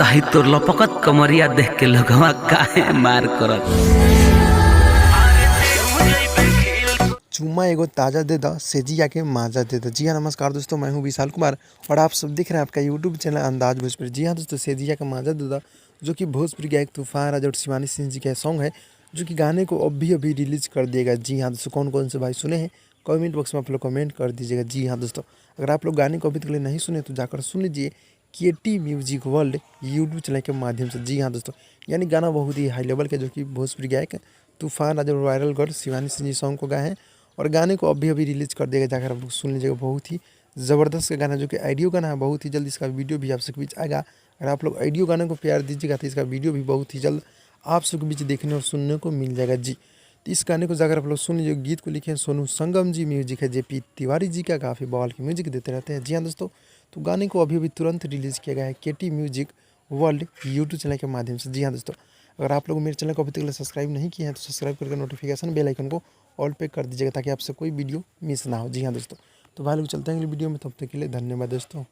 तही तोर लपकत कमरिया देख के लगवा काहे मार करत। चुम्मा एगो ताज़ा दे दा सेजिया के माजा दे दा। जी हाँ नमस्कार दोस्तों, मैं हूँ विशाल कुमार और आप सब देख रहे हैं आपका यूट्यूब चैनल अंदाज भोजपुरी। जी हाँ दोस्तों, सेजिया का माजा दे दा जो कि भोजपुरी गायक तूफान राजा और शिवानी सिंह जी का सॉन्ग है, जो कि गाने को अभी अभी रिलीज कर दिएगा। जी हाँ दोस्तों, कौन कौन से भाई सुने हैं कमेंट बॉक्स में आप लोग कमेंट कर दीजिएगा। जी हाँ दोस्तों, अगर आप लोग गाने को अभी तक नहीं सुने तो जाकर सुन लीजिए KT music world YouTube channel के माध्यम से। जी हाँ दोस्तों, यानी गाना बहुत ही हाई लेवल के जो कि भोजपुरी गायक तूफान राजा और viral girl Shivani Singh ji song को गाए हैं और गाने को अभी अभी रिलीज़ कर देगा। जाकर आप लोग सुन लीजिएगा, बहुत ही ज़बरदस्त गाना जो कि ऑडियो गाना है। बहुत ही जल्द इसका वीडियो भी आप सबके बीच आएगा। अगर आप लोग ऑडियो गाने को प्यार दीजिएगा तो इसका वीडियो भी बहुत ही जल्द आप सबके बीच देखने और सुनने को मिल जाएगा। जी, तो इस गाने को जाकर आप लोग सुन लीजिए। गीत को लिखे हैं सोनू संगम जी, म्यूजिक है JP तिवारी जी का। काफ़ी बवाल की म्यूजिक देते रहते हैं। जी हाँ दोस्तों, तो गाने को अभी अभी तुरंत रिलीज़ किया गया है KT music world YouTube channel के माध्यम से। जी हाँ दोस्तों, अगर आप लोग मेरे चैनल को अभी तक सब्सक्राइब नहीं किए हैं तो सब्सक्राइब करके नोटिफिकेशन बेल आइकन को ऑल पे कर दीजिएगा ताकि आपसे कोई वीडियो मिस ना हो। जी हाँ दोस्तों, तो भाई लोग चलते हैं अगली वीडियो में, तब तक के लिए धन्यवाद दोस्तों।